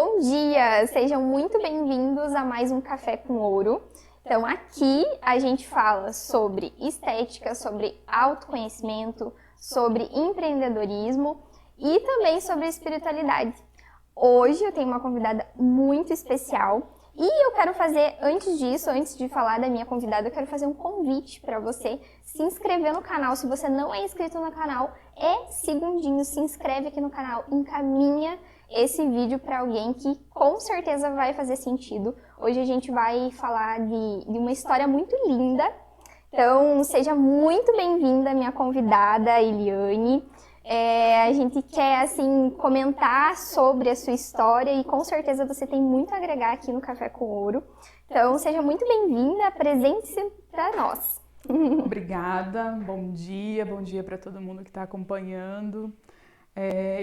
Bom dia! Sejam muito bem-vindos a mais um Café com Ouro. Então, aqui a gente fala sobre estética, sobre autoconhecimento, sobre empreendedorismo e também sobre espiritualidade. Hoje eu tenho uma convidada muito especial e eu quero fazer, antes de falar da minha convidada, eu quero fazer um convite para você se inscrever no canal. Se você não é inscrito no canal, segundinho, se inscreve aqui no canal, encaminha esse vídeo para alguém que com certeza vai fazer sentido. Hoje a gente vai falar de uma história muito linda. Então, seja muito bem-vinda, minha convidada, Eliane. A gente quer, assim, comentar sobre a sua história e com certeza você tem muito a agregar aqui no Café com Ouro. Então, seja muito bem-vinda, apresente-se para nós. Obrigada, bom dia para todo mundo que está acompanhando.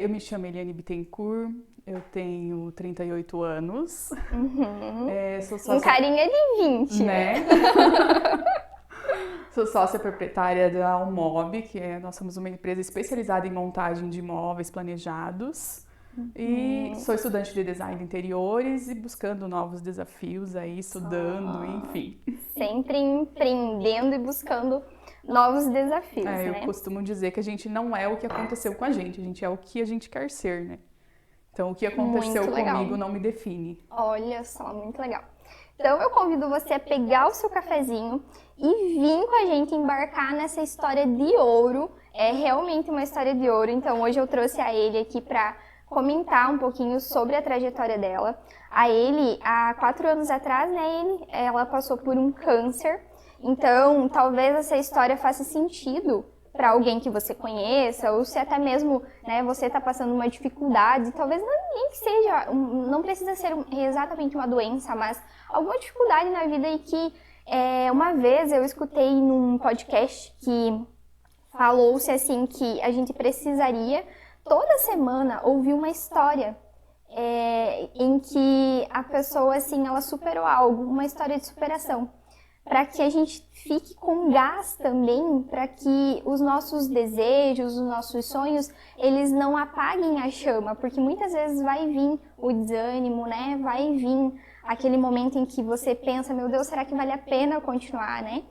Eu me chamo Eliane Bittencourt, eu tenho 38 anos. Sou sócia... Um carinha de 20, né? Sou sócia proprietária da Almob, nós somos uma empresa especializada em montagem de imóveis planejados. E sou estudante de design de interiores e buscando novos desafios aí, estudando, enfim. Sempre empreendendo e buscando novos desafios, né? Eu costumo dizer que a gente não é o que aconteceu com a gente é o que a gente quer ser, né? Então, o que aconteceu comigo não me define. Olha só, muito legal. Então, eu convido você a pegar o seu cafezinho e vir com a gente embarcar nessa história de ouro. É realmente uma história de ouro. Então, hoje eu trouxe a Eli aqui para comentar um pouquinho sobre a trajetória dela. A Eli, há 4 anos atrás, né, ela passou por um câncer. Então, talvez essa história faça sentido para alguém que você conheça, ou se até mesmo, né, você está passando uma dificuldade, talvez nem que seja, não precisa ser exatamente uma doença, mas alguma dificuldade na vida e que uma vez eu escutei num podcast que falou-se assim que a gente precisaria toda semana ouvir uma história em que a pessoa assim, ela superou algo, uma história de superação. Para que a gente fique com gás também, para que os nossos desejos, os nossos sonhos, eles não apaguem a chama, porque muitas vezes vai vir o desânimo, né? Vai vir aquele momento em que você pensa, meu Deus, será que vale a pena continuar, né?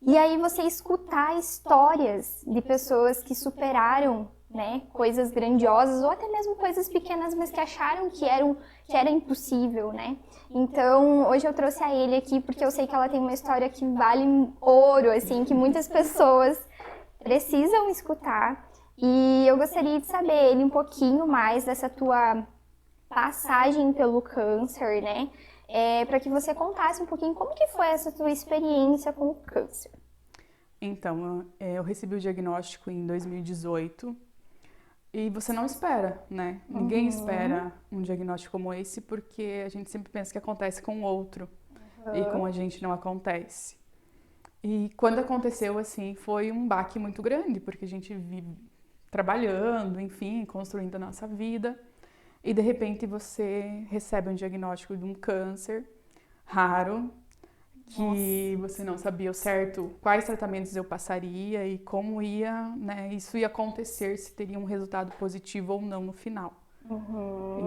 E aí você escutar histórias de pessoas que superaram, né, coisas grandiosas ou até mesmo coisas pequenas, mas que acharam que era impossível, né? Então, hoje eu trouxe a Eli aqui porque eu sei que ela tem uma história que vale ouro, assim, que muitas pessoas precisam escutar. E eu gostaria de saber, Eli, um pouquinho mais dessa tua passagem pelo câncer, né? Para que você contasse um pouquinho como que foi essa tua experiência com o câncer. Então, eu recebi o diagnóstico em 2018. E você não espera, né? Ninguém espera um diagnóstico como esse, porque a gente sempre pensa que acontece com o outro. E com a gente não acontece. E quando aconteceu, assim, foi um baque muito grande, porque a gente vive trabalhando, enfim, construindo a nossa vida. E de repente você recebe um diagnóstico de um câncer raro, que você não sabia o certo quais tratamentos eu passaria e como isso ia acontecer, se teria um resultado positivo ou não no final.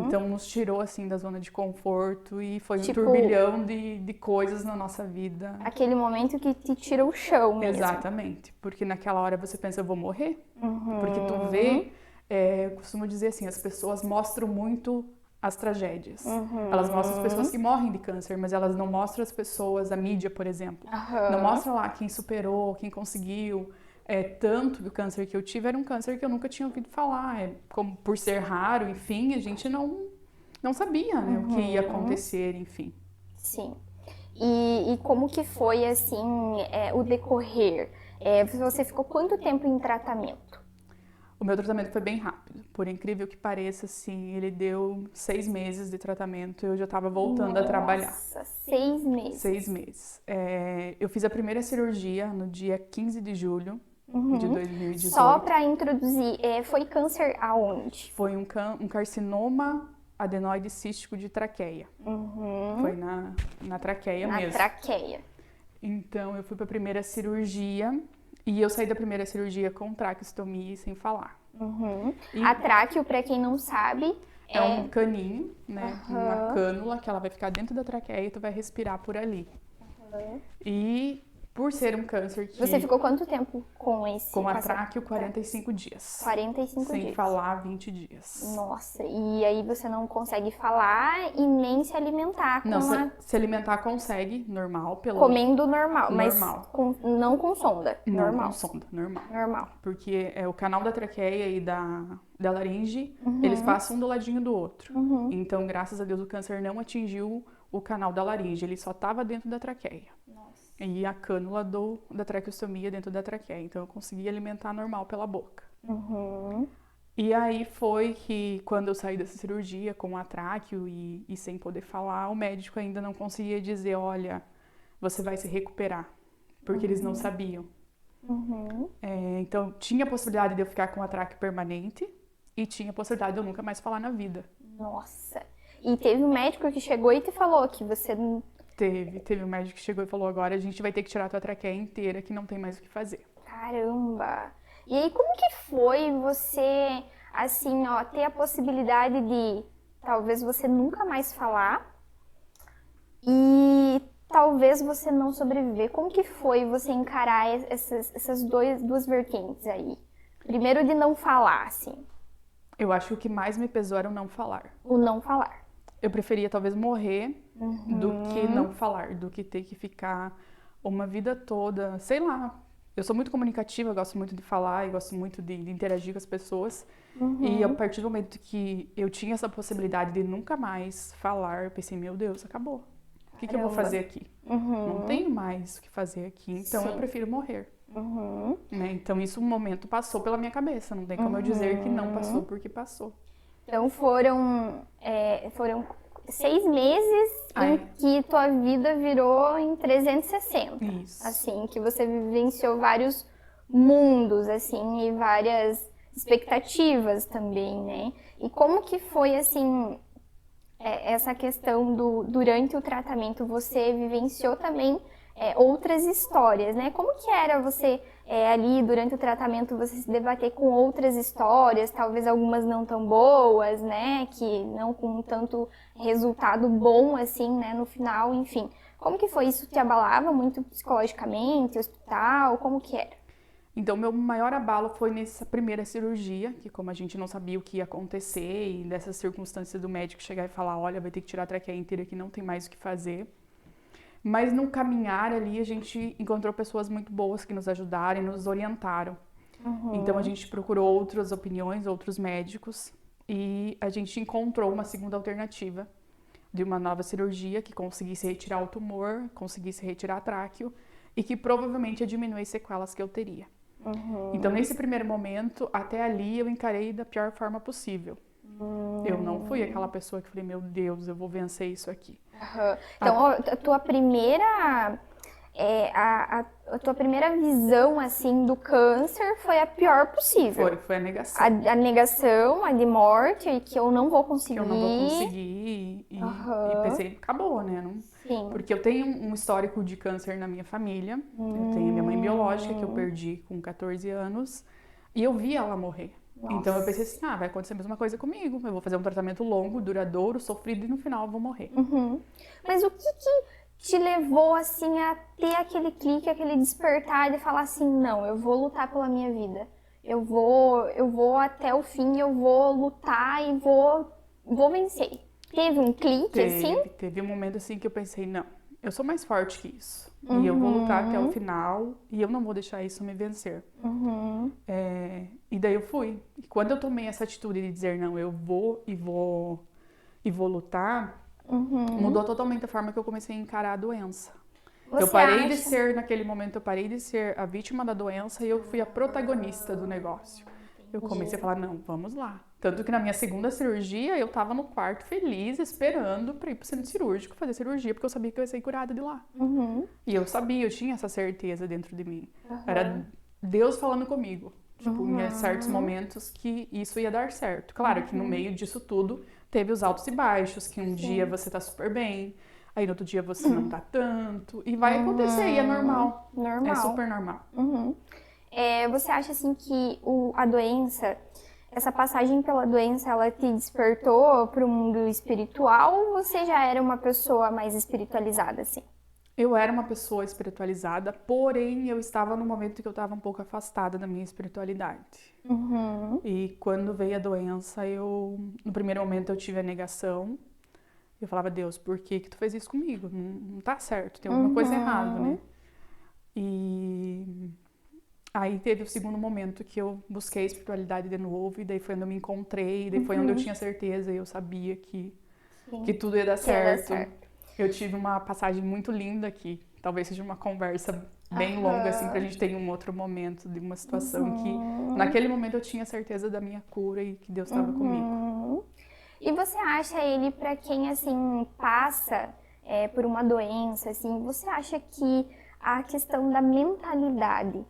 Então nos tirou assim da zona de conforto e foi um turbilhão de coisas na nossa vida. Aquele momento que te tira o chão mesmo. Exatamente, porque naquela hora você pensa, eu vou morrer. Porque tu vê, eu costumo dizer assim, as pessoas mostram muito as tragédias. Elas mostram as pessoas que morrem de câncer, mas elas não mostram as pessoas, a mídia, por exemplo. Não mostra lá quem superou, quem conseguiu. Tanto que o câncer que eu tive era um câncer que eu nunca tinha ouvido falar. Como por ser raro, enfim, a gente não sabia, né, o que ia acontecer, enfim. Sim. E como que foi, assim, o decorrer? Você ficou quanto tempo em tratamento? O meu tratamento foi bem rápido, por incrível que pareça, assim, ele deu 6 meses de tratamento e eu já estava voltando a trabalhar. Nossa, 6 meses? 6 meses. Eu fiz a primeira cirurgia no dia 15 de julho de 2018. Só para introduzir, foi câncer aonde? Foi um carcinoma adenoide cístico de traqueia. Foi na traqueia mesmo. Na traqueia. Então, eu fui para a primeira cirurgia. E eu saí da primeira cirurgia com traqueostomia e sem falar. A tráqueo, para quem não sabe, É um caninho, né? Uma cânula que ela vai ficar dentro da traqueia e tu vai respirar por ali. E por ser um câncer que... Você ficou quanto tempo com esse? Com a tráqueo, 45 dias. 45 dias. Sem falar, 20 dias. Nossa, e aí você não consegue falar e nem se alimentar com Não, se alimentar consegue, normal. Comendo normal, normal. mas não com sonda, não normal. com sonda, normal. Normal. Porque o canal da traqueia e da laringe, eles passam um do ladinho do outro. Então, graças a Deus, o câncer não atingiu o canal da laringe, ele só estava dentro da traqueia. E a cânula da traqueostomia dentro da traqueia. Então, eu consegui alimentar normal pela boca. E aí foi que, quando eu saí dessa cirurgia com a tráqueo e sem poder falar, o médico ainda não conseguia dizer, olha, você vai se recuperar. Porque eles não sabiam. Então, tinha a possibilidade de eu ficar com a tráqueo permanente e tinha a possibilidade de eu nunca mais falar na vida. Nossa. E teve um médico que chegou e te falou que você... Teve um médico que chegou e falou, agora a gente vai ter que tirar a tua traqueia inteira, que não tem mais o que fazer. Caramba! E aí, como que foi você, assim, ó, ter a possibilidade de talvez você nunca mais falar e talvez você não sobreviver? Como que foi você encarar essas duas vertentes aí? Primeiro de não falar, assim. Eu acho que o que mais me pesou era o não falar. O não falar. Eu preferia talvez morrer do que não falar, do que ter que ficar uma vida toda, sei lá. Eu sou muito comunicativa, eu gosto muito de falar, eu gosto muito de interagir com as pessoas. E a partir do momento que eu tinha essa possibilidade de nunca mais falar, eu pensei, meu Deus, acabou. O que eu vou fazer aqui? Não tenho mais o que fazer aqui, então eu prefiro morrer. Né? Então isso, um momento, passou pela minha cabeça. Não tem como eu dizer que não passou porque passou. Então foram 6 meses em que tua vida virou em 360. Isso. Assim, que você vivenciou vários mundos, assim, e várias expectativas também, né? E como que foi, assim, essa questão durante o tratamento, você vivenciou também outras histórias, né? Como que era você ali durante o tratamento, você se debater com outras histórias, talvez algumas não tão boas, né? Que não com tanto resultado bom, assim, né? No final, enfim. Como que foi isso? Te abalava muito psicologicamente, hospital? Como que era? Então, meu maior abalo foi nessa primeira cirurgia, que como a gente não sabia o que ia acontecer, e dessa circunstância do médico chegar e falar, olha, vai ter que tirar a traqueia inteira que não tem mais o que fazer. Mas no caminhar ali, a gente encontrou pessoas muito boas que nos ajudaram e nos orientaram. Então, a gente procurou outras opiniões, outros médicos, e a gente encontrou uma segunda alternativa de uma nova cirurgia que conseguisse retirar o tumor, conseguisse retirar a tráqueo e que provavelmente ia diminuir as sequelas que eu teria. Então, nesse primeiro momento, até ali, eu encarei da pior forma possível. Eu não fui aquela pessoa que falei, meu Deus, eu vou vencer isso aqui. Então, a tua primeira... a tua primeira visão, assim, do câncer foi a pior possível. Foi a negação. A negação, a de morte, e que eu não vou conseguir. Que eu não vou conseguir e pensei, acabou, né? Sim. Porque eu tenho um histórico de câncer na minha família. Eu tenho a minha mãe biológica, que eu perdi com 14 anos, e eu vi ela morrer. Nossa. Então eu pensei assim, vai acontecer a mesma coisa comigo. Eu vou fazer um tratamento longo, duradouro, sofrido, e no final eu vou morrer. Mas o que te levou, assim, a ter aquele clique, aquele despertar de falar assim, não, eu vou lutar pela minha vida. Eu vou até o fim, eu vou lutar e vou vencer. Teve um clique, assim? Teve um momento, assim, que eu pensei, não, eu sou mais forte que isso. E eu vou lutar até o final e eu não vou deixar isso me vencer. E daí eu fui. E quando eu tomei essa atitude de dizer, não, eu vou lutar, mudou totalmente a forma que eu comecei a encarar a doença. Eu parei de ser, naquele momento, eu parei de ser a vítima da doença e eu fui a protagonista do negócio. Eu comecei a falar, não, vamos lá. Tanto que na minha segunda cirurgia, eu tava no quarto feliz, esperando pra ir pro centro cirúrgico fazer cirurgia, porque eu sabia que eu ia ser curada de lá. E eu sabia, eu tinha essa certeza dentro de mim. Era Deus falando comigo. Tipo, em certos momentos que isso ia dar certo. Claro que no meio disso tudo, teve os altos e baixos, que um dia você tá super bem, aí no outro dia você não tá tanto. E vai acontecer, e é normal. Normal. É super normal. Você acha, assim, que a doença, essa passagem pela doença, ela te despertou para o mundo espiritual ou você já era uma pessoa mais espiritualizada, assim? Eu era uma pessoa espiritualizada, porém eu estava no momento que eu estava um pouco afastada da minha espiritualidade. Uhum. E quando veio a doença, no primeiro momento eu tive a negação. Eu falava, Deus, por que que tu fez isso comigo? Não tá certo, tem alguma coisa errada, né? E aí teve o segundo momento que eu busquei a espiritualidade de novo, e daí foi onde eu me encontrei, e daí foi onde eu tinha certeza e eu sabia que tudo ia dar Que ia dar certo. certo. Eu tive uma passagem muito linda aqui, talvez seja uma conversa bem longa, assim, pra gente ter em um outro momento de uma situação que, naquele momento, eu tinha certeza da minha cura e que Deus estava comigo. E você acha ele, para quem, assim, passa por uma doença, assim, você acha que a questão da mentalidade,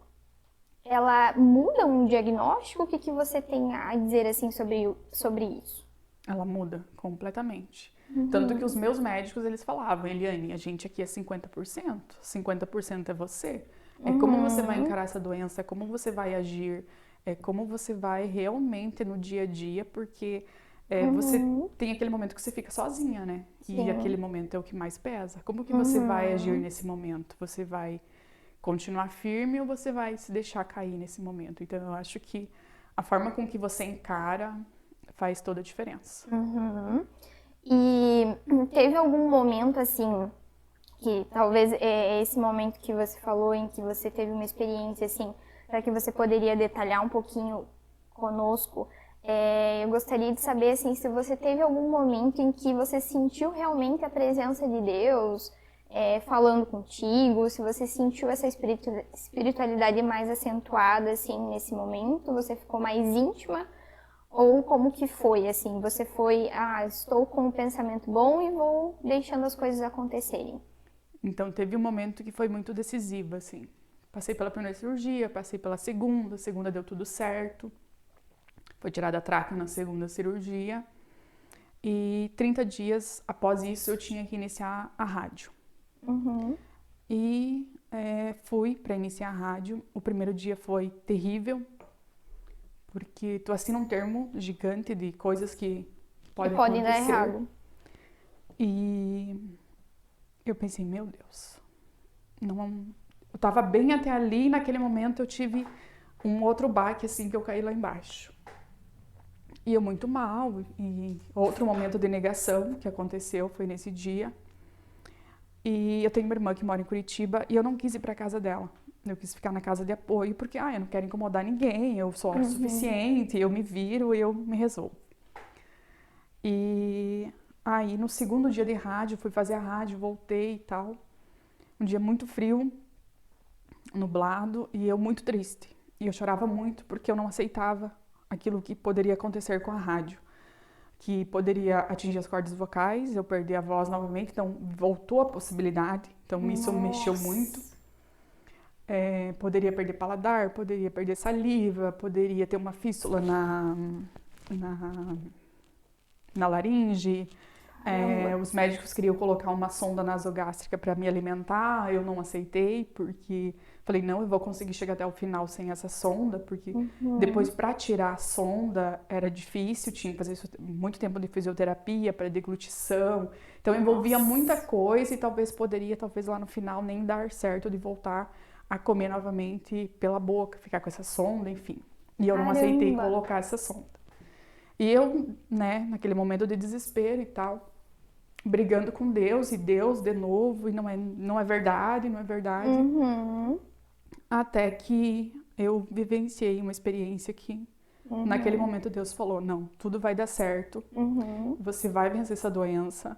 ela muda um diagnóstico? O que que você tem a dizer, assim, sobre isso? Ela muda completamente. Tanto que os meus médicos, eles falavam, Eliane, a gente aqui é 50%, 50% é você. É como você vai encarar essa doença, é como você vai agir, é como você vai realmente no dia a dia, porque você tem aquele momento que você fica sozinha, né? Sim. E aquele momento é o que mais pesa. Como que você vai agir nesse momento? Você vai continuar firme ou você vai se deixar cair nesse momento? Então, eu acho que a forma com que você encara faz toda a diferença. E teve algum momento, assim, que talvez é esse momento que você falou, em que você teve uma experiência, assim, para que você poderia detalhar um pouquinho conosco? Eu gostaria de saber, assim, se você teve algum momento em que você sentiu realmente a presença de Deus falando contigo, se você sentiu essa espiritualidade mais acentuada, assim, nesse momento, você ficou mais íntima, ou como que foi, assim, você foi, estou com um pensamento bom e vou deixando as coisas acontecerem. Então, teve um momento que foi muito decisivo, assim. Passei pela primeira cirurgia, passei pela segunda, a segunda deu tudo certo. Foi tirada a tráqueo na segunda cirurgia. E 30 dias após isso, eu tinha que iniciar a rádio. E fui para iniciar a rádio. O primeiro dia foi terrível, porque tu assina um termo gigante de coisas que podem Pode acontecer. dar errado. E eu pensei, meu Deus, não, eu tava bem até ali, e naquele momento eu tive um outro baque, assim, que eu caí lá embaixo. E eu muito mal, e outro momento de negação que aconteceu foi nesse dia. E eu tenho uma irmã que mora em Curitiba e eu não quis ir pra casa dela. Eu quis ficar na casa de apoio porque, eu não quero incomodar ninguém, eu sou autossuficiente, eu me viro e eu me resolvo. E aí, no segundo dia de rádio, fui fazer a rádio, voltei e tal. Um dia muito frio, nublado, e eu muito triste. E eu chorava muito porque eu não aceitava aquilo que poderia acontecer com a rádio. Que poderia atingir as cordas vocais, eu perder a voz novamente, então voltou a possibilidade. Então isso mexeu muito. Poderia perder paladar, poderia perder saliva, poderia ter uma fístula na laringe. Os médicos queriam colocar uma sonda nasogástrica para me alimentar, eu não aceitei, porque falei, não, eu vou conseguir chegar até o final sem essa sonda, porque depois para tirar a sonda era difícil, tinha que fazer muito tempo de fisioterapia para deglutição, então envolvia muita coisa e talvez lá no final nem dar certo de voltar a comer novamente pela boca, ficar com essa sonda, enfim. E eu não aceitei colocar essa sonda. E eu, naquele momento de desespero e tal, brigando com Deus, e Deus de novo, e não é verdade, não é verdade. Até que eu vivenciei uma experiência que, naquele momento, Deus falou, não, tudo vai dar certo, você vai vencer essa doença.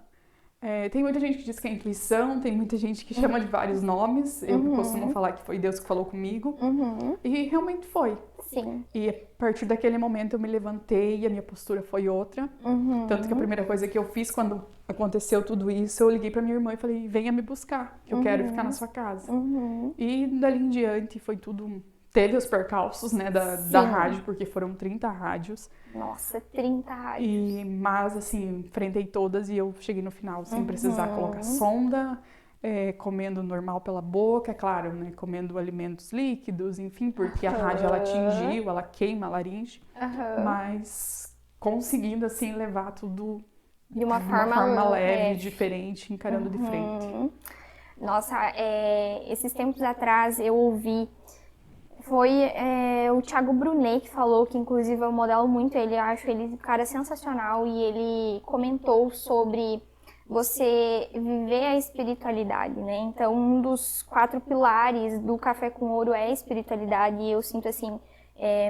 Tem muita gente que diz que é intuição, tem muita gente que chama de vários nomes, eu costumo falar que foi Deus que falou comigo, e realmente foi. Sim. E a partir daquele momento eu me levantei e a minha postura foi outra. Tanto que a primeira coisa que eu fiz quando aconteceu tudo isso, eu liguei pra minha irmã e falei, venha me buscar, que eu quero ficar na sua casa. E dali em diante foi tudo... Teve os percalços, da rádio, porque foram 30 rádios. Nossa, 30 rádios. Mas, assim, enfrentei todas e eu cheguei no final sem precisar colocar sonda. comendo normal pela boca, é claro, né? Comendo alimentos líquidos, enfim, porque a rádio ela atingiu, ela queima a laringe, mas conseguindo assim levar tudo De uma de uma forma forma leve, diferente, encarando de frente. Nossa, esses tempos atrás eu ouvi, foi o Thiago Brunet que falou, que inclusive eu modelo muito ele, eu acho ele um cara sensacional, e ele comentou sobre você viver a espiritualidade, né? Então, um dos 4 pilares do Café com Ouro é a espiritualidade, e eu sinto assim,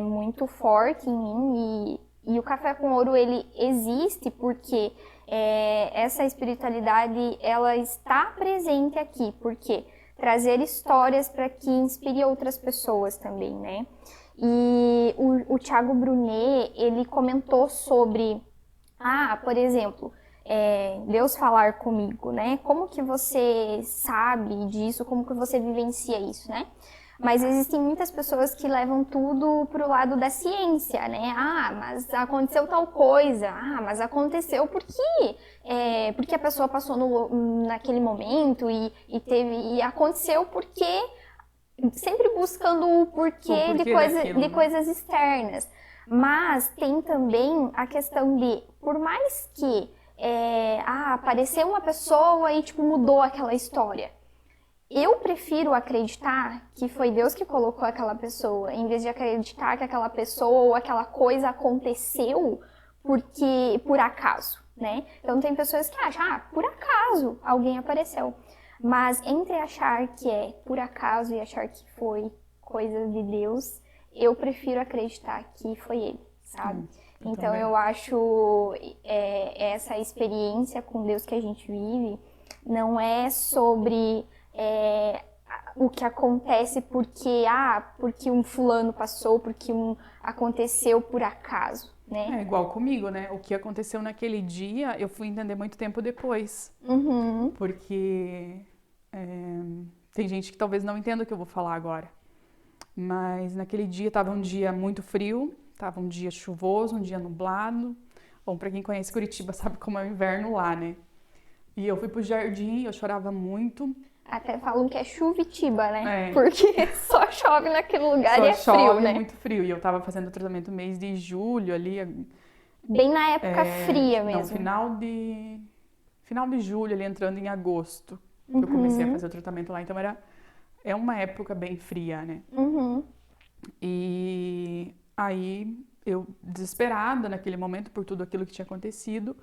muito forte em mim, e o Café com Ouro ele existe porque essa espiritualidade ela está presente aqui, porque trazer histórias para que inspire outras pessoas também, né? E o Thiago Brunet, ele comentou sobre, por exemplo, Deus falar comigo, né? Como que você sabe disso? Como que você vivencia isso, né? Mas existem muitas pessoas que levam tudo pro lado da ciência, né? Mas aconteceu tal coisa. Mas aconteceu porque a pessoa passou naquele momento e aconteceu porque sempre buscando o porquê de coisas externas. Mas tem também a questão de, por mais que apareceu uma pessoa e tipo mudou aquela história. Eu prefiro acreditar que foi Deus que colocou aquela pessoa, em vez de acreditar que aquela pessoa ou aquela coisa aconteceu por acaso, né? Então tem pessoas que acham, por acaso alguém apareceu. Mas entre achar que é por acaso e achar que foi coisa de Deus, eu prefiro acreditar que foi Ele, sabe? Então eu acho essa experiência com Deus que a gente vive não é sobre o que acontece porque um fulano passou, porque aconteceu por acaso, né? É igual comigo, né? O que aconteceu naquele dia, eu fui entender muito tempo depois. Porque tem gente que talvez não entenda o que eu vou falar agora. Mas naquele dia tava um dia muito frio, tava um dia chuvoso, um dia nublado. Bom, pra quem conhece Curitiba sabe como é o inverno lá, né? E eu fui pro jardim, eu chorava muito. Até falam que é Chuvitiba, né? Porque só chove naquele lugar e é frio, né? Só chove muito frio. E eu tava fazendo o tratamento no mês de julho ali. Bem na época fria mesmo. Não, final de julho, ali entrando em agosto. Que eu comecei a fazer o tratamento lá. Então é uma época bem fria, né? E aí eu desesperada naquele momento por tudo aquilo que tinha acontecido.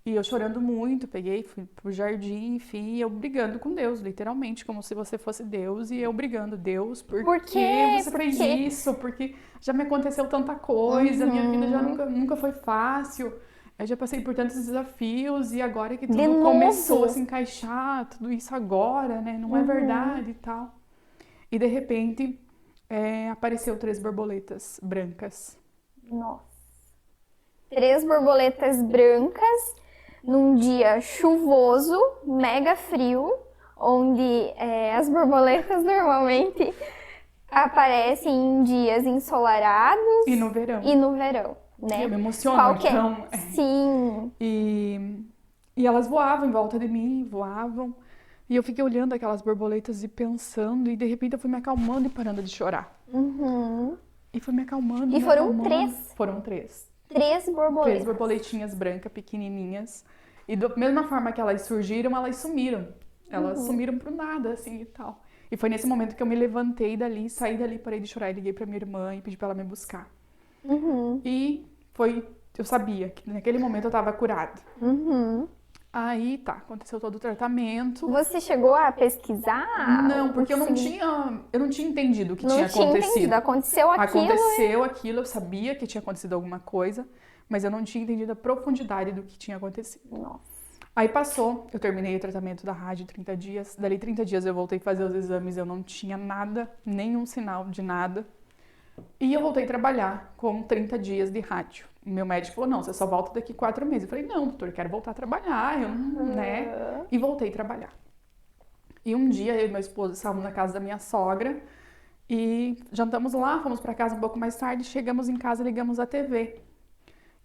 E eu chorando muito, fui pro jardim, enfim, eu brigando com Deus, literalmente, como se você fosse Deus, e eu brigando, Deus, por que você fez isso? Porque já me aconteceu tanta coisa, minha vida já nunca foi fácil, eu já passei por tantos desafios, e agora que tudo começou a se encaixar, tudo isso agora, né, não é verdade e tal. E de repente, apareceu 3 borboletas brancas. Nossa. 3 borboletas brancas num dia chuvoso, mega frio, onde as borboletas normalmente aparecem em dias ensolarados e no verão, né? Eu me emociono, então. Sim. E elas voavam em volta de mim, voavam. E eu fiquei olhando aquelas borboletas e pensando, e de repente eu fui me acalmando e parando de chorar. E fui me acalmando. E foram 3? Foram 3. 3 borboletas. 3 borboletinhas brancas, pequenininhas. E da mesma forma que elas surgiram, elas sumiram. Elas sumiram pro nada, assim, e tal. E foi nesse momento que eu me levantei dali, saí dali, parei de chorar e liguei pra minha irmã e pedi pra ela me buscar. E eu sabia que naquele momento eu tava curada. Aí, aconteceu todo o tratamento. Você chegou a pesquisar? Não, porque eu não tinha entendido o que tinha acontecido. Não tinha entendido, aconteceu aquilo. Aconteceu aquilo, eu sabia que tinha acontecido alguma coisa, mas eu não tinha entendido a profundidade do que tinha acontecido. Nossa. Aí passou, eu terminei o tratamento da rádio 30 dias, dali 30 dias eu voltei a fazer os exames, eu não tinha nada, nenhum sinal de nada. E eu voltei a trabalhar com 30 dias de rádio. Meu médico falou, não, você só volta daqui 4 meses. Eu falei, não, doutor, eu quero voltar a trabalhar, né? E voltei a trabalhar. E um dia, eu e meu esposo estávamos na casa da minha sogra e jantamos lá, fomos para casa um pouco mais tarde, chegamos em casa e ligamos a TV.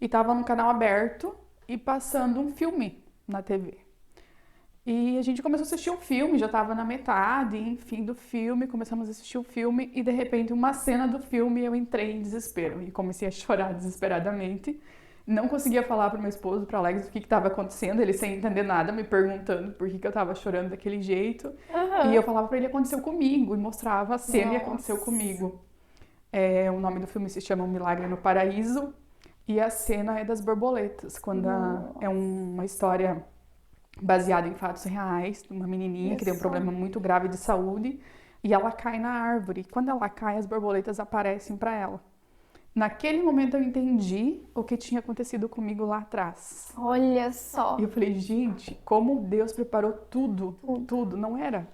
E tava no canal aberto e passando um filme na TV. E a gente começou a assistir o filme, já tava na metade, enfim, do filme, começamos a assistir o filme e de repente uma cena do filme eu entrei em desespero e comecei a chorar desesperadamente. Não conseguia falar pro meu esposo, pro Alex, o que estava acontecendo, ele sem entender nada, me perguntando por que eu tava chorando daquele jeito. E eu falava pra ele, aconteceu comigo, e mostrava a cena e aconteceu comigo. O nome do filme se chama Um Milagre no Paraíso e a cena é das borboletas, quando é uma história baseada em fatos reais, de uma menininha que tem um problema muito grave de saúde e ela cai na árvore. E quando ela cai, as borboletas aparecem para ela. Naquele momento eu entendi o que tinha acontecido comigo lá atrás. Olha só. E eu falei, gente, como Deus preparou tudo, não era?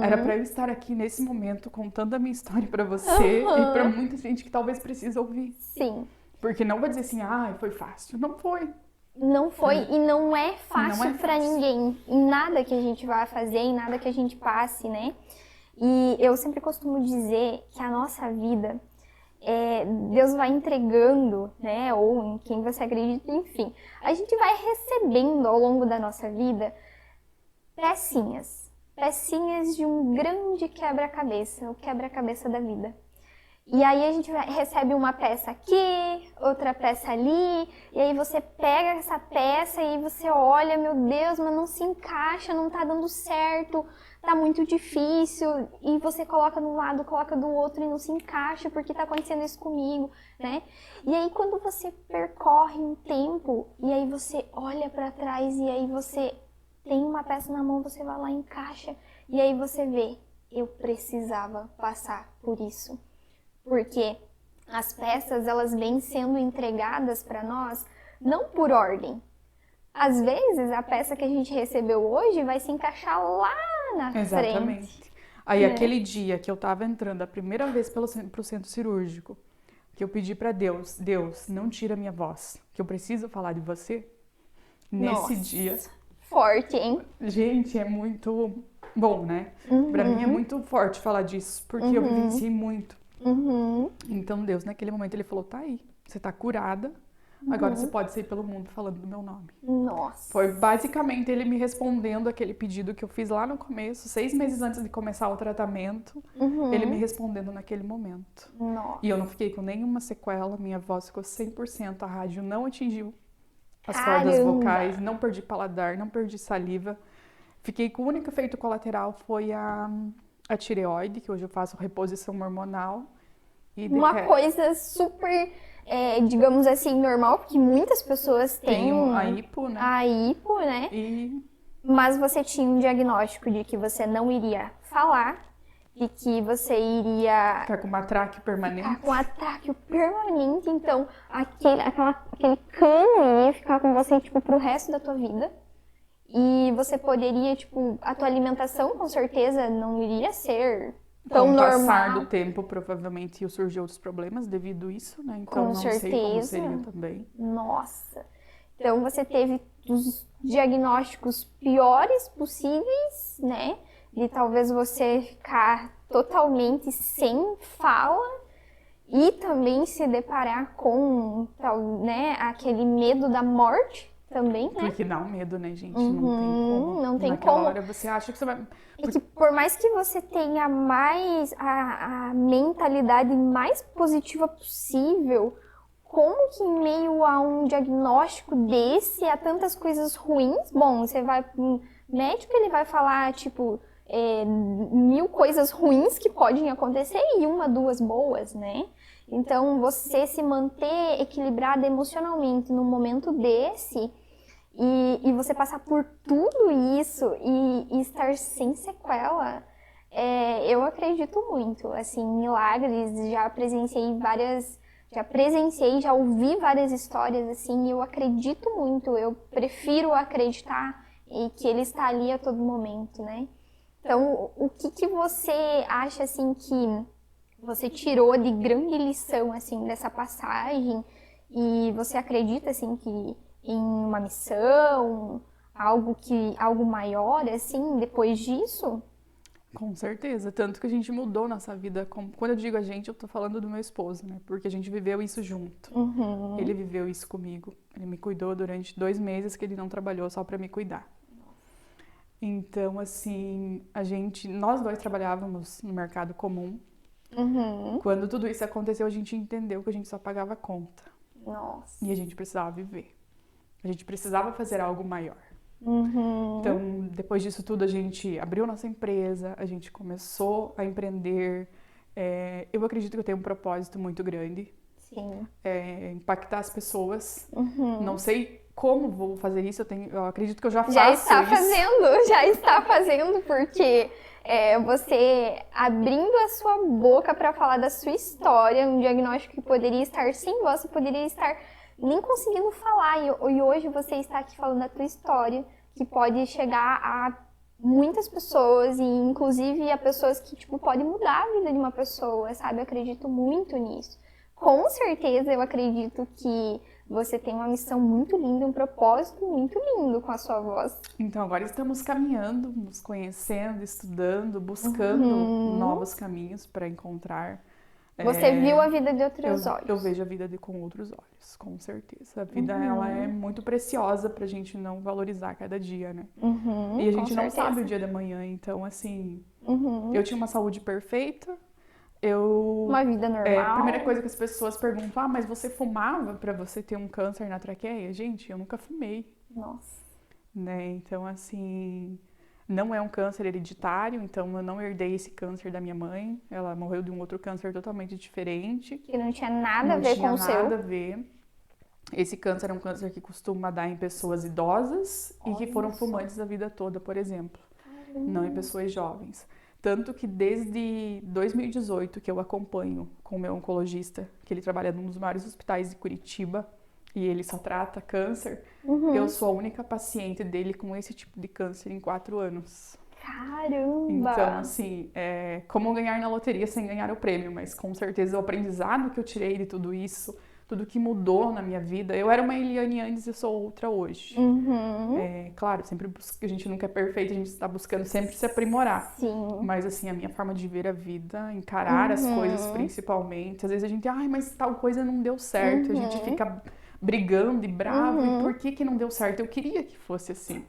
Era para eu estar aqui nesse momento contando a minha história para você e para muita gente que talvez precise ouvir. Sim. Porque não vai dizer assim, foi fácil. Não foi. Não foi e não é fácil Não é pra fácil. ninguém. Em nada que a gente vai fazer, em nada que a gente passe, né? E eu sempre costumo dizer que a nossa vida, Deus vai entregando, né? Ou em quem você acredita, enfim. A gente vai recebendo ao longo da nossa vida pecinhas. Pecinhas de um grande quebra-cabeça, o quebra-cabeça da vida. E aí a gente recebe uma peça aqui, outra peça ali, e aí você pega essa peça e você olha, meu Deus, mas não se encaixa, não tá dando certo, tá muito difícil, e você coloca de um lado, coloca do outro e não se encaixa porque tá acontecendo isso comigo, né? E aí quando você percorre um tempo, e aí você olha pra trás e aí você tem uma peça na mão, você vai lá e encaixa, e aí você vê, eu precisava passar por isso. Porque as peças, elas vêm sendo entregadas para nós não por ordem. Às vezes, a peça que a gente recebeu hoje vai se encaixar lá na frente. Exatamente. Aí, aquele dia que eu tava entrando a primeira vez pro centro cirúrgico, que eu pedi para Deus, Deus, não tira minha voz, que eu preciso falar de você. Nesse dia... Forte, hein? Gente, é muito bom, né? Pra mim é muito forte falar disso, porque eu vivenciei muito. Então Deus, naquele momento, ele falou, tá aí, você tá curada, agora você pode sair pelo mundo falando do meu nome. Nossa. Foi basicamente ele me respondendo aquele pedido que eu fiz lá no começo, 6 meses antes de começar o tratamento, ele me respondendo naquele momento. Nossa. E eu não fiquei com nenhuma sequela, minha voz ficou 100%, a rádio não atingiu as cordas vocais, não perdi paladar, não perdi saliva. Fiquei com o único efeito colateral foi a tireoide, que hoje eu faço reposição hormonal. E uma coisa super, digamos assim, normal, porque muitas pessoas têm a hipo, né? A hipo, né? Mas você tinha um diagnóstico de que você não iria falar, de que você iria... Ficar com uma traque permanente. Ficar com um atraque permanente, então aquele cano ia ficar com você, tipo, pro resto da tua vida. E você poderia, tipo, a tua alimentação com certeza não iria ser tão normal. Com o passar do tempo, provavelmente iam surgir outros problemas devido a isso, né? Então com não certeza. sei como seria também. Nossa. Então você teve os diagnósticos piores possíveis, né? De talvez você ficar totalmente sem fala e também se deparar com, né, aquele medo da morte. Também, né? Porque dá um medo, né, gente? Não tem como. Não tem Naquela como. hora você acha que você vai... E que por mais que você tenha mais a mentalidade mais positiva possível, como que em meio a um diagnóstico desse, a tantas coisas ruins, bom, você vai pro médico, ele vai falar, tipo, 1000 coisas ruins que podem acontecer e 1, 2 boas, né? Então, você se manter equilibrada emocionalmente num momento desse e você passar por tudo isso e estar sem sequela, eu acredito muito, assim, em milagres, já ouvi várias histórias, assim, e eu acredito muito, eu prefiro acreditar e que ele está ali a todo momento, né? Então, o que você acha, assim, que você tirou de grande lição, assim, dessa passagem? E você acredita, assim, que em uma missão, algo maior, assim, depois disso? Com certeza. Tanto que a gente mudou nossa vida. Quando eu digo a gente, eu tô falando do meu esposo, né? Porque a gente viveu isso junto. Ele viveu isso comigo. Ele me cuidou durante 2 meses que ele não trabalhou só pra me cuidar. Então, assim, nós dois trabalhávamos no mercado comum. Uhum. Quando tudo isso aconteceu, a gente entendeu que a gente só pagava conta. Nossa. E a gente precisava viver. A gente precisava fazer algo maior. Uhum. Então, depois disso tudo, a gente abriu nossa empresa, a gente começou a empreender. Eu acredito que eu tenho um propósito muito grande. Sim. Impactar as pessoas. Uhum. Não sei como vou fazer isso, eu acredito que eu já faço Já está isso. já está fazendo, porque você abrindo a sua boca para falar da sua história, um diagnóstico que poderia estar sem voz, você poderia estar nem conseguindo falar, e hoje você está aqui falando da tua história, que pode chegar a muitas pessoas, e inclusive a pessoas que, tipo, pode mudar a vida de uma pessoa, sabe? Eu acredito muito nisso. Com certeza eu acredito que você tem uma missão muito linda, um propósito muito lindo com a sua voz. Então agora estamos caminhando, nos conhecendo, estudando, buscando novos caminhos para encontrar. Você viu a vida de outros olhos. Eu vejo a vida com outros olhos, com certeza. A vida ela é muito preciosa pra gente não valorizar cada dia, né? E a gente não sabe o dia da manhã, então assim, eu tinha uma saúde perfeita. Uma vida normal. A primeira coisa que as pessoas perguntam, mas você fumava pra você ter um câncer na traqueia? Gente, eu nunca fumei. Nossa. Né? Então, assim, não é um câncer hereditário, então eu não herdei esse câncer da minha mãe. Ela morreu de um outro câncer totalmente diferente. Que não tinha nada a ver com o seu. Não tinha nada a ver. Esse câncer é um câncer que costuma dar em pessoas idosas e que foram fumantes a vida toda, por exemplo. Não em pessoas jovens. Tanto que desde 2018 que eu acompanho com o meu oncologista, que ele trabalha num dos maiores hospitais de Curitiba, e ele só trata câncer, eu sou a única paciente dele com esse tipo de câncer em 4 anos. Caramba! Então, assim, como ganhar na loteria sem ganhar o prêmio, mas com certeza o aprendizado que eu tirei de tudo isso, tudo que mudou na minha vida. Eu era uma Eliane antes e sou outra hoje. Claro, sempre a gente nunca é perfeito, a gente está buscando sempre se aprimorar. Sim. Mas assim, a minha forma de ver a vida, encarar as coisas principalmente. Às vezes a gente, mas tal coisa não deu certo. A gente fica brigando e bravo. E por que não deu certo? Eu queria que fosse assim.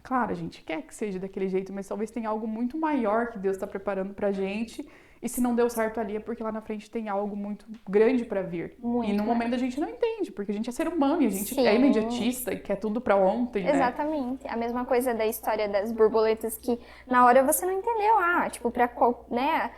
Claro, a gente quer que seja daquele jeito, mas talvez tenha algo muito maior que Deus está preparando pra gente. E se não deu certo ali é porque lá na frente tem algo muito grande pra vir. E no momento a gente não entende, porque a gente é ser humano e a gente é imediatista e quer tudo pra ontem, né? Exatamente. A mesma coisa da história das borboletas, que na hora você não entendeu. Tipo, pra qual, né?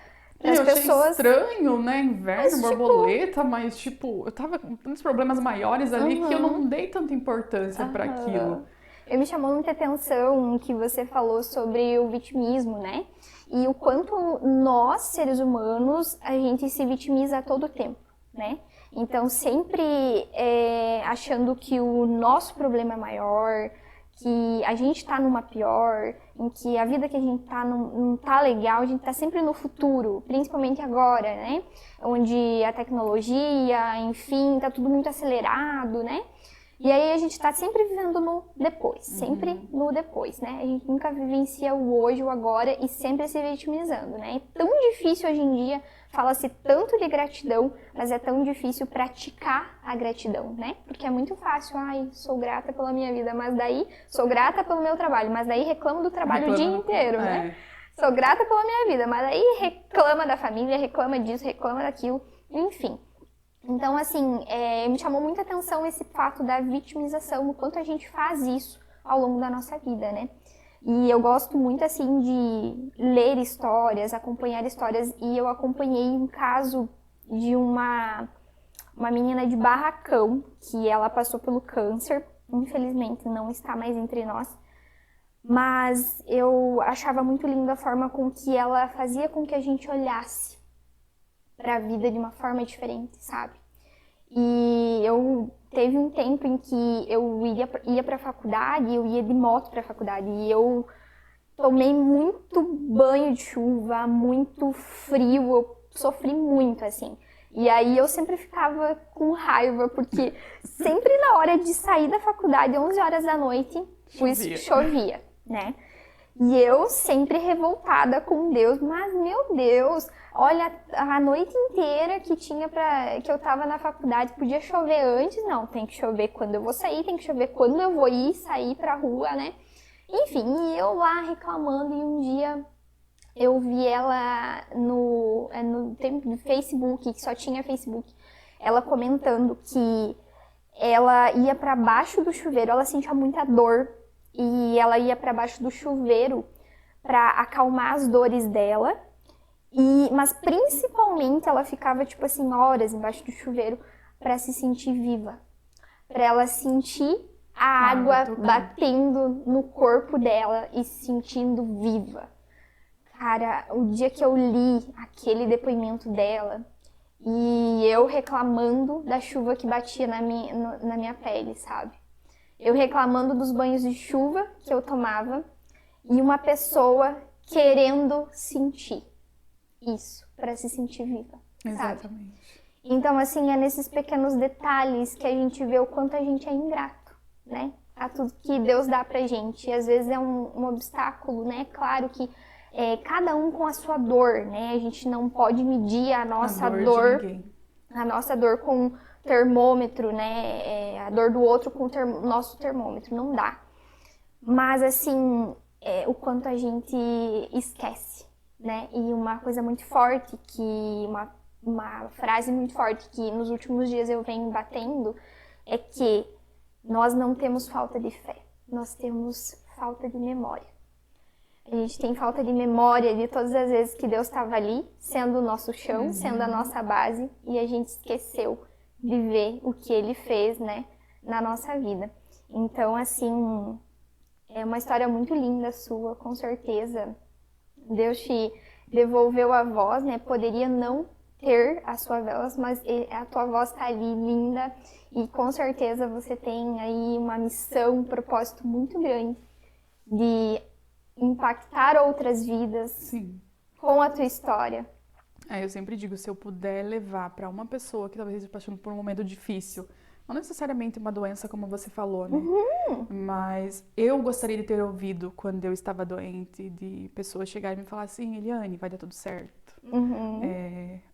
As pessoas... achei estranho, né? Inverno, borboleta, mas tipo, eu tava com tantos problemas maiores ali que eu não dei tanta importância pra aquilo. Me chamou muita atenção que você falou sobre o vitimismo, né? E o quanto nós, seres humanos, a gente se vitimiza a todo tempo, né? Então, sempre achando que o nosso problema é maior, que a gente tá numa pior, em que a vida que a gente tá não tá legal, a gente tá sempre no futuro, principalmente agora, né? Onde a tecnologia, enfim, tá tudo muito acelerado, né? E aí a gente tá sempre vivendo no depois, sempre no depois, né? A gente nunca vivencia o hoje, o agora e sempre se vitimizando, né? É tão difícil hoje em dia, fala-se tanto de gratidão, mas é tão difícil praticar a gratidão, né? Porque é muito fácil, sou grata pela minha vida, mas daí sou grata pelo meu trabalho, mas daí reclamo do trabalho o dia inteiro, né? Sou grata pela minha vida, mas daí reclama da família, reclama disso, reclama daquilo, enfim. Então, assim, me chamou muita atenção esse fato da vitimização, o quanto a gente faz isso ao longo da nossa vida, né? E eu gosto muito, assim, de ler histórias, acompanhar histórias, e eu acompanhei um caso de uma menina de Barracão, que ela passou pelo câncer, infelizmente não está mais entre nós, mas eu achava muito linda a forma com que ela fazia com que a gente olhasse para a vida de uma forma diferente, sabe? E eu teve um tempo em que eu ia para a faculdade, eu ia de moto para a faculdade e eu tomei muito banho de chuva, muito frio, eu sofri muito, assim. E aí eu sempre ficava com raiva, porque sempre na hora de sair da faculdade, 11 horas da noite, chovia, né? E eu sempre revoltada com Deus, mas meu Deus, olha, a noite inteira que que eu tava na faculdade, podia chover antes? Não, tem que chover quando eu vou sair, tem que chover quando eu vou sair pra rua, né? Enfim, e eu lá reclamando, e um dia eu vi ela no tempo do Facebook, que só tinha Facebook, ela comentando que ela ia pra baixo do chuveiro, ela sentia muita dor, e ela ia pra baixo do chuveiro pra acalmar as dores dela, mas principalmente ela ficava, tipo assim, horas embaixo do chuveiro pra se sentir viva. Pra ela sentir a água batendo no corpo dela e se sentindo viva. Cara, o dia que eu li aquele depoimento dela e eu reclamando da chuva que batia na minha pele, sabe? Eu reclamando dos banhos de chuva que eu tomava e uma pessoa querendo sentir isso, pra se sentir viva, sabe? Exatamente. Então, assim, é nesses pequenos detalhes que a gente vê o quanto a gente é ingrato, né? A tudo que Deus dá pra gente. E às vezes é um obstáculo, né? Claro que cada um com a sua dor, né? A gente não pode medir a nossa dor com termômetro, né? A dor do outro com o nosso termômetro. Não dá. Mas, assim, o quanto a gente esquece, né? E uma coisa muito forte uma frase muito forte que nos últimos dias eu venho batendo é que nós não temos falta de fé, nós temos falta de memória. A gente tem falta de memória de todas as vezes que Deus estava ali, sendo o nosso chão, sendo a nossa base, e a gente esqueceu de ver o que Ele fez, né, na nossa vida. Então, assim, é uma história muito linda sua, com certeza. Deus te devolveu a voz, né, poderia não ter a sua voz, mas a tua voz tá ali linda e com certeza você tem aí uma missão, um propósito muito grande de impactar outras vidas. Sim. Com a tua história. Eu sempre digo, se eu puder levar para uma pessoa que talvez esteja passando por um momento difícil, não necessariamente uma doença como você falou, né? Mas eu gostaria de ter ouvido quando eu estava doente, de pessoas chegarem e me falar assim, Eliane, vai dar tudo certo.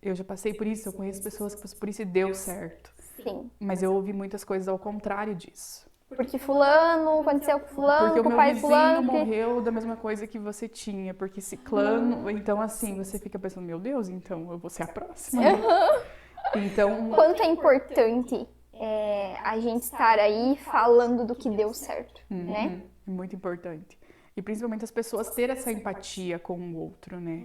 Eu já passei por isso, eu conheço pessoas que passaram por isso e deu certo. Sim. Mas eu ouvi muitas coisas ao contrário disso. Porque fulano, aconteceu com fulano, porque com o meu pai vizinho fulano. morreu da mesma coisa que você tinha, porque ciclano, então assim, você fica pensando, meu Deus, então eu vou ser a próxima. Então, quanto é importante a gente estar aí falando do que deu certo, né? É muito importante. E principalmente as pessoas terem essa empatia com o outro, né?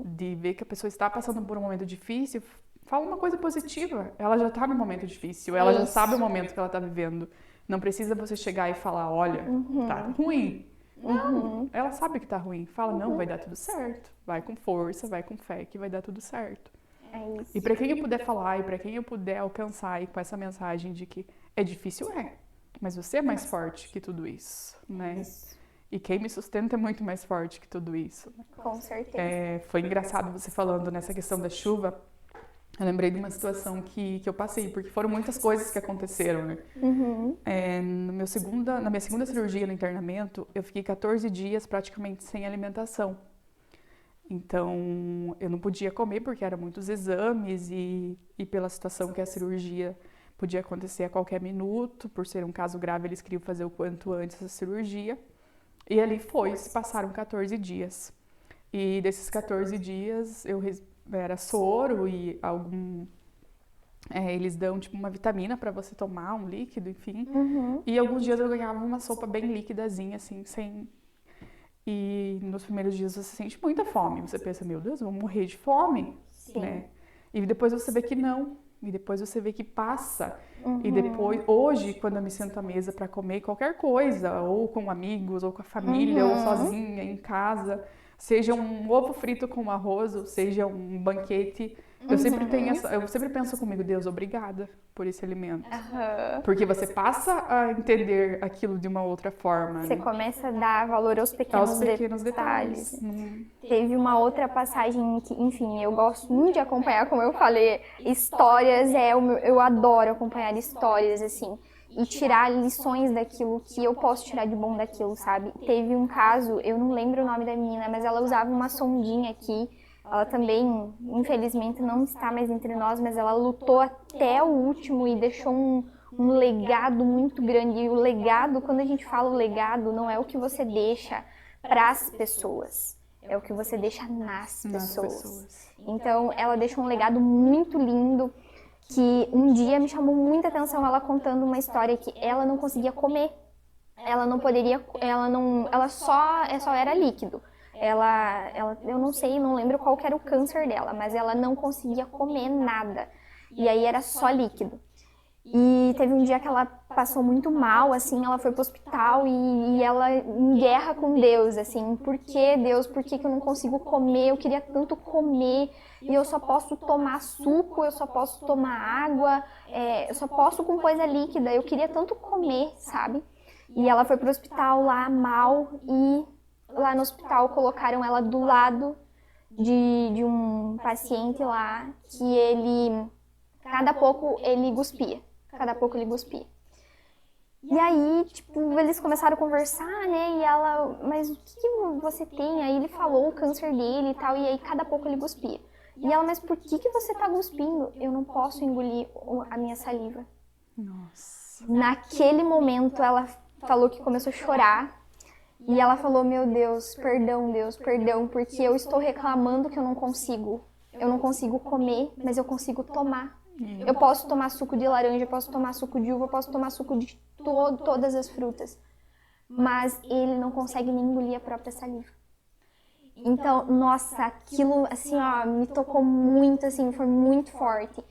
De ver que a pessoa está passando por um momento difícil, fala uma coisa positiva. Ela já está no momento difícil, ela já sabe o momento que ela está vivendo. Não precisa você chegar e falar, olha, tá ruim. Não, ela sabe que tá ruim. Fala, não, vai dar tudo certo. Vai com força, vai com fé que vai dar tudo certo. É isso. E para quem eu puder falar e para quem eu puder alcançar e com essa mensagem de que é difícil, mas você é mais forte que tudo isso, né? E quem me sustenta é muito mais forte que tudo isso. Com certeza. Foi engraçado você falando nessa questão da chuva. Eu lembrei de uma situação que eu passei, porque foram muitas coisas que aconteceram, né? Na minha segunda cirurgia no internamento, eu fiquei 14 dias praticamente sem alimentação. Então, eu não podia comer porque eram muitos exames e pela situação que a cirurgia podia acontecer a qualquer minuto. Por ser um caso grave, eles queriam fazer o quanto antes a cirurgia. E ali se passaram 14 dias. E desses 14 dias, era soro e eles dão tipo uma vitamina para você tomar, um líquido, enfim. E alguns dias eu ganhava uma sopa bem líquidazinha, assim, sem... E nos primeiros dias você sente muita fome. Você pensa, meu Deus, eu vou morrer de fome, né? E depois você vê que não. E depois você vê que passa. E depois, hoje, quando eu me sento à mesa para comer qualquer coisa, ou com amigos, ou com a família, ou sozinha, em casa, seja um ovo frito com arroz, ou seja um banquete, eu sempre penso comigo, Deus, obrigada por esse alimento. Porque você passa a entender aquilo de uma outra forma. Você começa a dar valor aos pequenos detalhes. Teve uma outra passagem que, enfim, eu gosto muito de acompanhar, como eu falei, histórias, eu adoro acompanhar histórias, assim, e tirar lições daquilo que eu posso tirar de bom daquilo, sabe? Teve um caso, eu não lembro o nome da menina, mas ela usava uma sondinha aqui. Ela também, infelizmente, não está mais entre nós, mas ela lutou até o último e deixou um um legado muito grande. E o legado, quando a gente fala o legado, não é o que você deixa para as pessoas, é o que você deixa nas pessoas. Então, ela deixa um legado muito lindo, que um dia me chamou muita atenção ela contando uma história que ela não conseguia comer. Ela não poderia, ela só era líquido. Eu não sei, não lembro qual que era o câncer dela, mas ela não conseguia comer nada. E aí era só líquido. E teve um dia que ela passou muito mal, assim, ela foi pro hospital e ela em guerra com Deus, assim, por que Deus, por que eu não consigo comer? Eu queria tanto comer e eu só posso tomar suco, eu só posso tomar água, eu só posso com coisa líquida, eu queria tanto comer, sabe? E ela foi pro hospital lá mal e lá no hospital colocaram ela do lado de um paciente lá que cada pouco ele cuspia. Cada pouco ele cuspia. E aí, tipo, eles começaram a conversar, né? E ela, mas o que você tem? Aí ele falou o câncer dele e tal, e aí cada pouco ele cuspia. E ela, mas por que você tá cuspindo? Eu não posso engolir a minha saliva. Nossa. Naquele momento, ela falou que começou a chorar. E ela falou, meu Deus, perdão, porque eu estou reclamando que eu não consigo comer, mas eu consigo tomar. Eu posso tomar suco de laranja, eu posso tomar suco de uva, eu posso tomar suco de todas as frutas. Mas ele não consegue nem engolir a própria saliva. Então, nossa, aquilo, assim, ó, me tocou muito, assim, foi muito forte.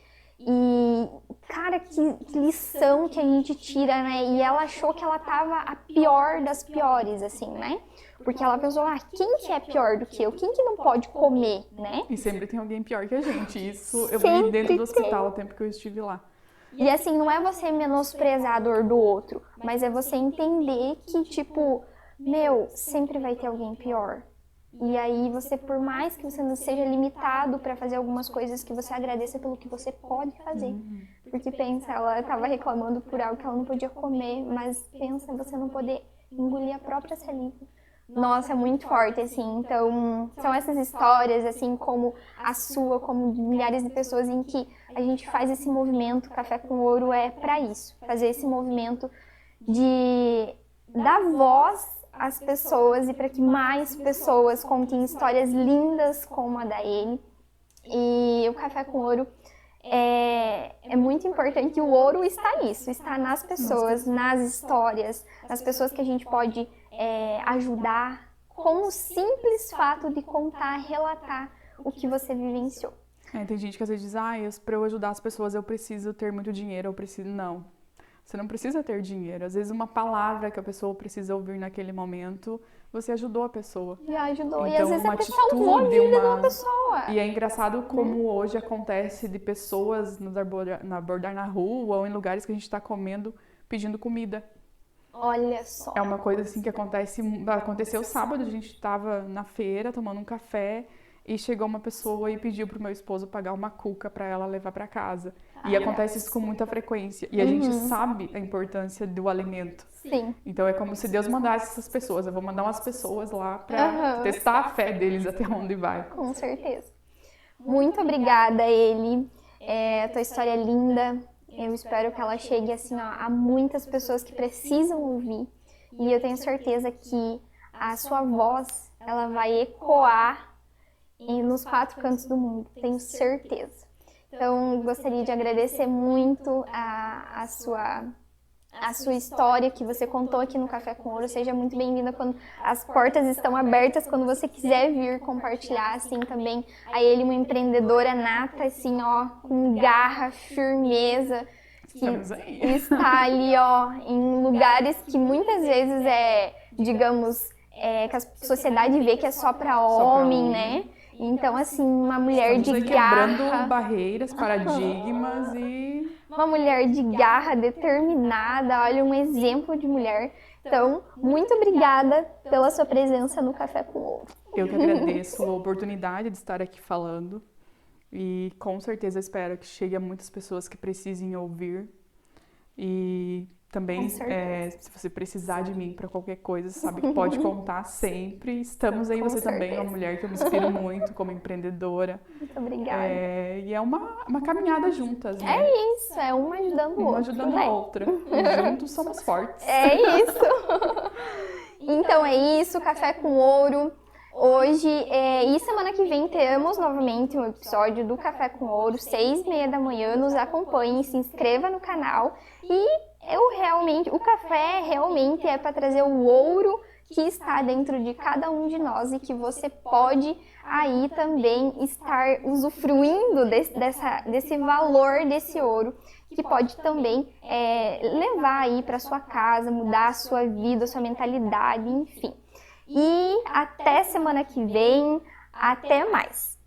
E, cara, que lição que a gente tira, né? E ela achou que ela tava a pior das piores, assim, né? Porque ela pensou, quem que é pior do que eu? Quem que não pode comer, né? E sempre tem alguém pior que a gente. Isso eu vi dentro do hospital o tempo que eu estive lá. E assim, não é você menosprezar a dor do outro, mas é você entender que, tipo, sempre vai ter alguém pior. E aí você, por mais que você não seja limitado para fazer algumas coisas, que você agradeça pelo que você pode fazer. Porque pensa, ela estava reclamando por algo que ela não podia comer, mas pensa você não poder engolir a própria saliva. Nossa, é muito forte, assim. Então, são essas histórias, assim, como a sua, como de milhares de pessoas, em que a gente faz esse movimento. Café com Ouro é para isso, fazer esse movimento de dar voz às pessoas e para que mais pessoas contem histórias lindas como a da Ely. E o Café com Ouro é muito importante. O ouro está nisso, está nas pessoas, nas histórias, nas pessoas que a gente pode ajudar com o simples fato de contar, relatar o que você vivenciou. Tem gente que às vezes diz, para eu ajudar as pessoas eu preciso ter muito dinheiro, eu preciso... Não, você não precisa ter dinheiro. Às vezes uma palavra que a pessoa precisa ouvir naquele momento, você ajudou a pessoa. Já ajudou. Então, e às vezes uma a pessoa salvou a vida de uma pessoa. E é engraçado como hoje acontece de pessoas nos abordar na rua ou em lugares que a gente está comendo, pedindo comida. Olha só. É uma coisa assim que aconteceu sábado, a gente estava na feira tomando um café e chegou uma pessoa e pediu pro meu esposo pagar uma cuca para ela levar para casa. E acontece isso com muita frequência. E a gente sabe a importância do alimento. Sim. Então é como se Deus mandasse essas pessoas. Eu vou mandar umas pessoas lá para testar a fé deles até onde vai. Com certeza. Muito obrigada, Ely. A tua história é linda. Eu espero que ela chegue assim, a muitas pessoas que precisam ouvir. E eu tenho certeza que a sua voz, ela vai ecoar nos 4 cantos do mundo. Tenho certeza. Então, gostaria de agradecer muito a sua história que você contou aqui no Café com Ouro. Seja muito bem-vinda quando as portas estão abertas, quando você quiser vir compartilhar, assim, também. A Ely, uma empreendedora nata, assim, com garra, firmeza, que está ali, em lugares que muitas vezes digamos, que a sociedade vê que é só para homem, né? Então, assim, uma mulher de garra... Quebrando barreiras, paradigmas e... Uma mulher de garra, determinada, olha, um exemplo de mulher. Então, muito obrigada pela sua presença no Café com Ouro. Eu que agradeço a oportunidade de estar aqui falando e com certeza espero que chegue a muitas pessoas que precisem ouvir. E Também, Com certeza. se você precisar de mim para qualquer coisa, sabe que pode contar sempre. Estamos aí, Com você também é uma certeza. mulher que eu me inspiro muito como empreendedora. Muito obrigada. E é uma caminhada juntas, né? É isso, é uma ajudando o Uma outro, ajudando né? a outra. E juntos somos fortes. É isso. Então é isso, Café com Ouro. Hoje e semana que vem temos novamente um episódio do Café com Ouro, 6h30 da manhã. Nos acompanhe, se inscreva no canal. E o café realmente é para trazer o ouro que está dentro de cada um de nós e que você pode aí também estar usufruindo desse valor desse ouro, que pode também levar aí para sua casa, mudar a sua vida, a sua mentalidade, enfim. E até semana que vem, até mais!